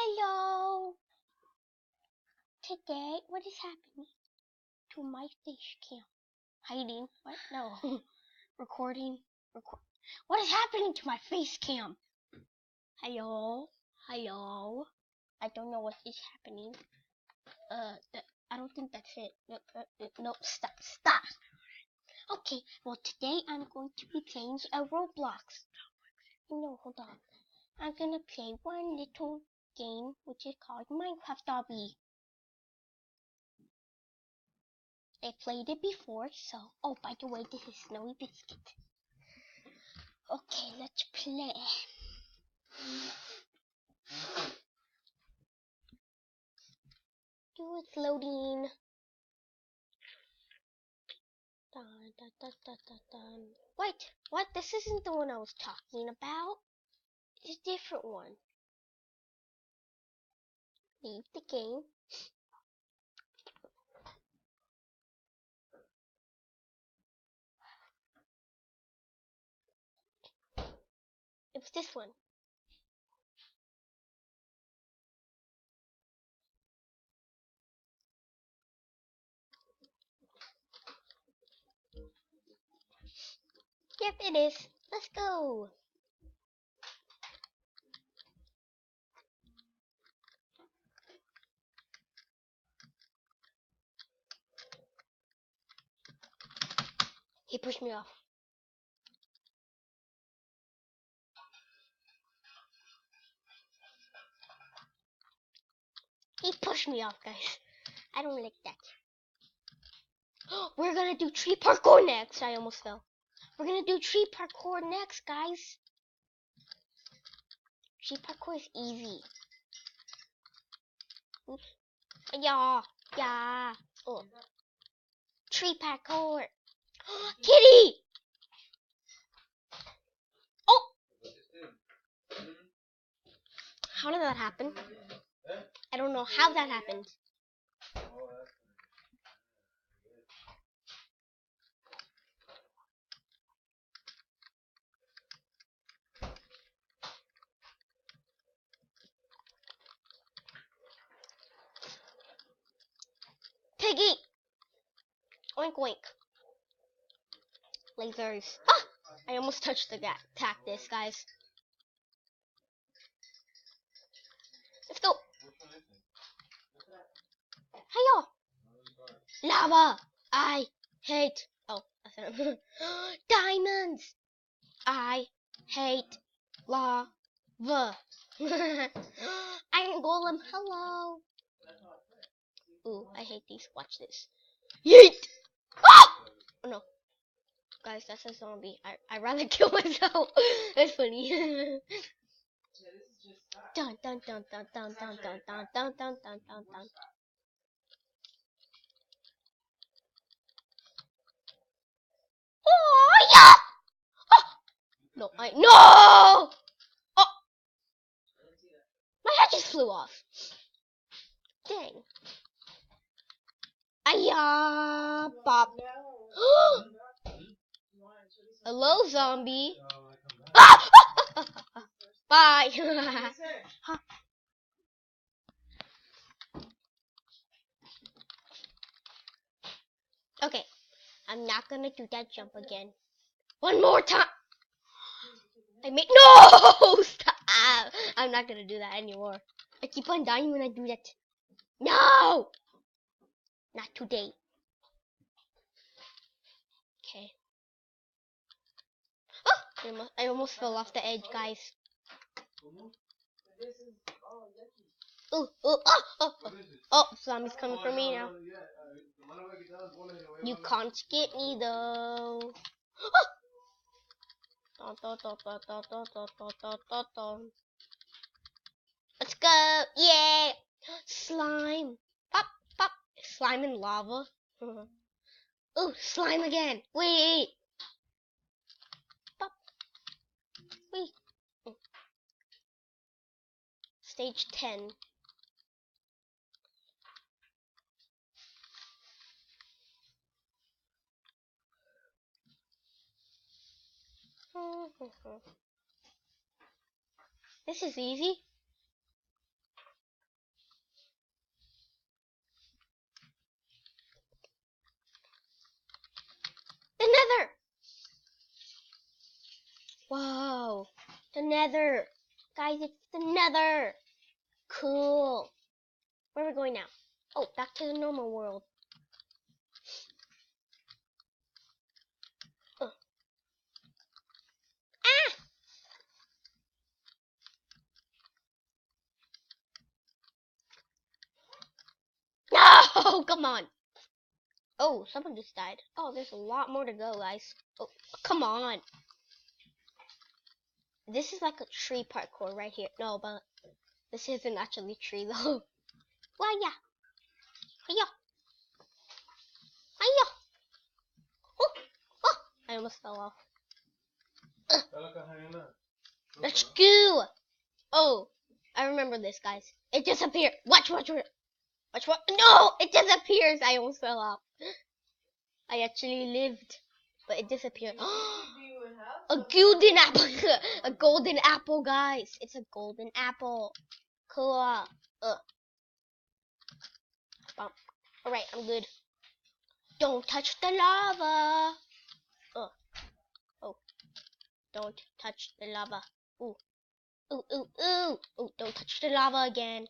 Hello. Today, what is happening to my face cam? Hiding? What? No. Recording. What is happening to my face cam? Hello. Hello. I don't know what is happening. I don't think that's it. No, stop. Okay, well today I'm going to be playing a Roblox. No, hold on. I'm gonna play one little game which is called Minecraft Obby. I played it before, so oh, by the way, this is Snowy Biscuit. Okay, let's play. It's loading. Wait, what? This isn't the one I was talking about. It's a different one. Leave the game. It was this one. Yep, it is. Let's go. He pushed me off. He pushed me off, guys. I don't like that. We're gonna do tree parkour next. I almost fell. We're gonna do tree parkour next, guys. Tree parkour is easy. Oops. Yeah. Oh. Tree parkour. Kitty! Oh! How did that happen? I don't know how that happened. Piggy! Oink oink. Lasers. Ah! I almost touched the cactus, guys. Let's go. Hiya! Lava! I hate. Oh, diamonds! I hate lava. Iron Golem, hello! Ooh, I hate these. Watch this. Yeet! Ah! Oh no. Guys, that's a zombie. I'd rather kill myself. That's funny. Dun dun dun dun dun dun dun dun dun dun dun dun. Oh yeah! Oh! No, no! Oh! My head just flew off. Dang. Ayah! Bop. Hello, zombie. Ah! Bye. Okay, I'm not gonna do that jump again. One more time. No! Stop! I'm not gonna do that anymore. I keep on dying when I do that. No! Not today. Okay. Oh! I almost fell off the edge, guys. Oh, zombie's coming for me now. You can't get me though. Let's go! Yeah! Slime! Pop! Pop! Slime and lava. Ooh, slime again! Wait! Pop! Wait! Stage 10. This is easy. nether. Guys, it's the nether. Cool. Where are we going now? Oh, back to the normal world. No, come on. Oh, someone just died. Oh, there's a lot more to go, guys. Oh, come on. This is like a tree parkour right here. No, but this isn't actually tree though. Why, yeah. Hiya. Hiya. Oh, oh. I almost fell off. Let's go. Oh, I remember this, guys. It disappeared. Watch. Watch what? No, it disappears. I almost fell off. I actually lived, but it disappeared. A golden apple. A golden apple, guys. It's a golden apple. Cool. Alright, I'm good. Don't touch the lava. Oh. Don't touch the lava. Ooh. Ooh, ooh, ooh. Ooh, don't touch the lava again.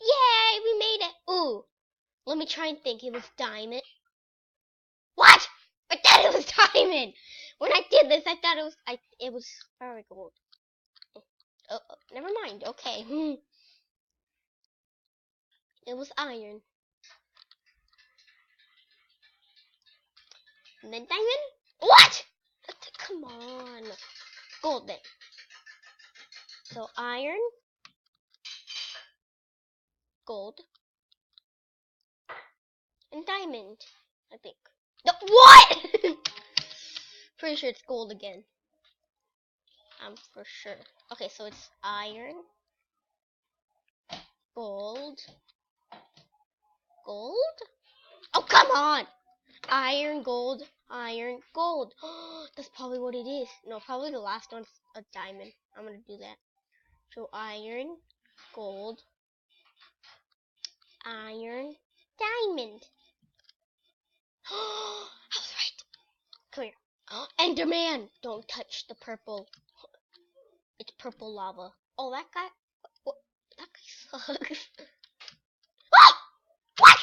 Yay, we made it. Ooh. Let me try and think. It was diamond. What? I thought it was diamond. When I did this, I thought it was very gold. Oh, never mind. Okay. It was iron. And then diamond? What? Come on. Gold then. So iron, gold, and diamond, I think. No, what? Pretty sure it's gold again. I'm for sure. Okay, so it's iron, gold, gold? Oh, come on! Iron, gold, iron, gold. That's probably what it is. No, probably the last one's a diamond. I'm gonna do that. So iron, gold, iron, diamond. I was right. Come here. Enderman! Don't touch the purple. It's purple lava. Oh, that guy. What? That guy sucks. Ah! What?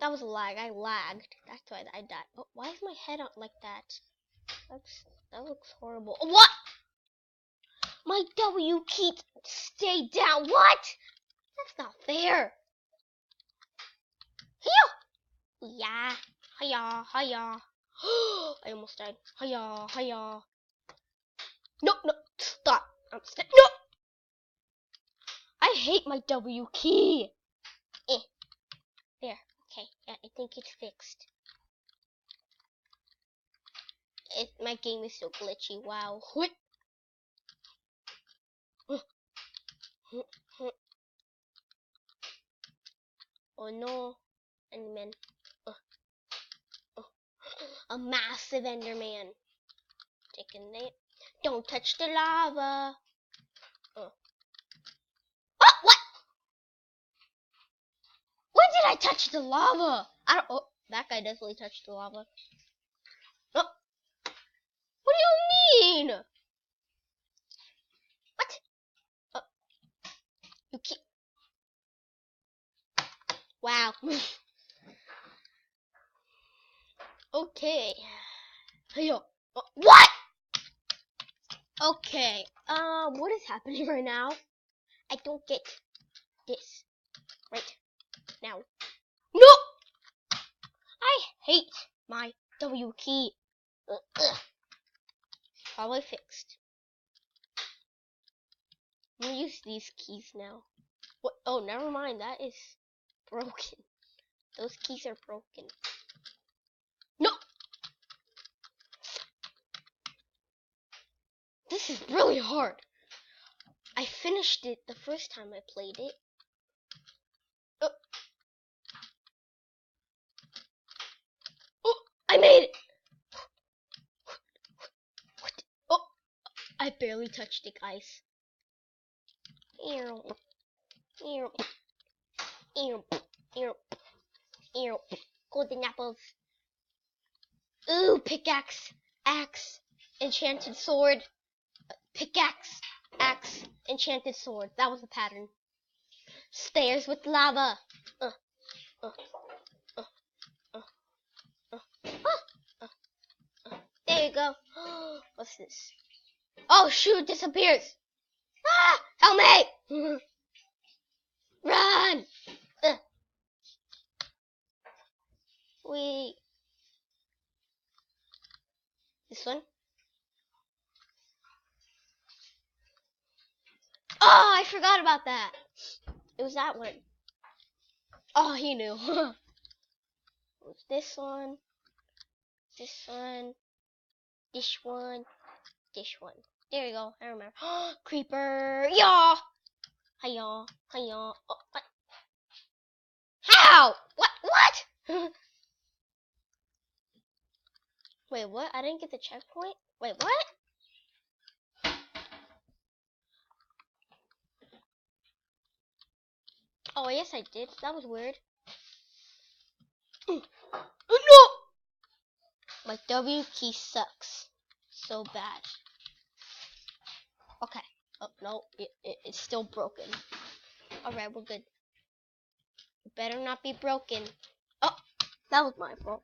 That was a lag. I lagged. That's why I died. Oh, why is my head up like that? That looks horrible. Oh, what? My W key stayed down. What? That's not fair. Here. Yeah. Hiya. Hiya. I almost died. Hiya. Hiya. No. Stop. I'm stuck. No. I hate my W key. There. Okay. Yeah, I think it's fixed. My game is so glitchy. Wow. What? Oh no. Enderman. A massive Enderman. Taking it. Don't touch the lava. Oh, what? When did I touch the lava? I don't. Oh, that guy definitely touched the lava. Oh. What do you mean? What? Oh. You keep. Wow. Okay. Hey, what? Okay. What is happening right now? I don't get this. Right now. No! I hate my W key. Probably fixed. I'm gonna use these keys now. What? Oh, never mind. That is broken. Those keys are broken. No! This is really hard. I finished it the first time I played it. Oh, I made it! What? Oh, I barely touched it, guys. Golden apples. Ooh, pickaxe, axe, enchanted sword, pickaxe, axe, enchanted sword. That was the pattern. Stairs with lava. Uh, uh, uh, uh, uh, uh, There you go. What's this? Oh shoot, disappears. Ah, help me! Run! Wait. This one? Oh, I forgot about that. It was that one. Oh, he knew. It was this one, this one, this one, this one. There you go. I remember. Creeper. Yeah. Hiya. Hiya. Oh, what? How? What? Wait, what? I didn't get the checkpoint? Wait, what? Oh, yes, I did. That was weird. No! My W key sucks so bad. Okay. Oh, no. It's still broken. Alright, we're good. It better not be broken. Oh, that was my fault.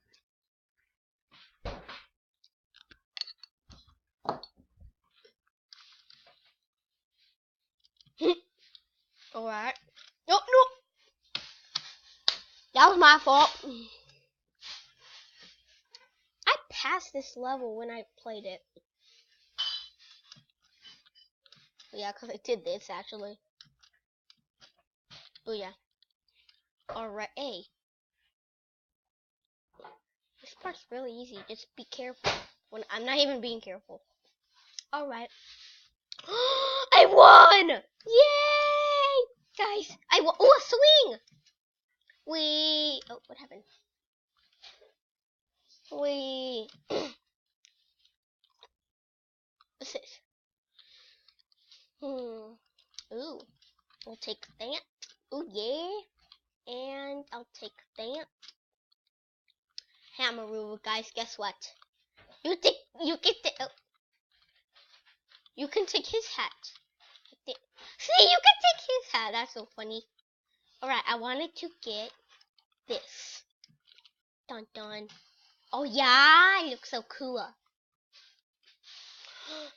Alright. No, no. That was my fault. I passed this level when I played it. Yeah, because I did this, actually. Oh, yeah. Alright, A. This part's really easy. Just be careful. When I'm not even being careful. Alright. I won! Yay! Guys, I won. Oh, a swing! Oh, what happened? What's this? Ooh, I'll take that. Ooh, yeah. And I'll take that. Hammer rule, guys. Guess what? You get the. Oh. You can take his hat. See, you can take his hat. That's so funny. Alright, I wanted to get this. Dun dun. Oh yeah, it looks so cool.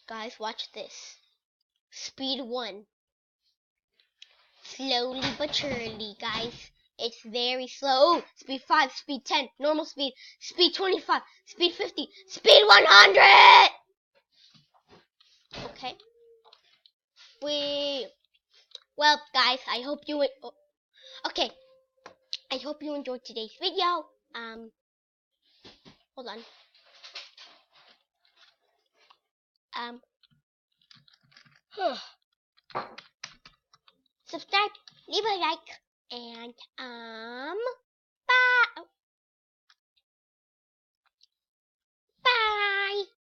Guys, watch this. Speed 1. Slowly but surely, guys. It's very slow. Speed 5, speed 10, normal speed, speed 25, speed 50, speed 100! Okay. Well, guys, I hope you okay. I hope you enjoyed today's video. Hold on. Subscribe, leave a like, and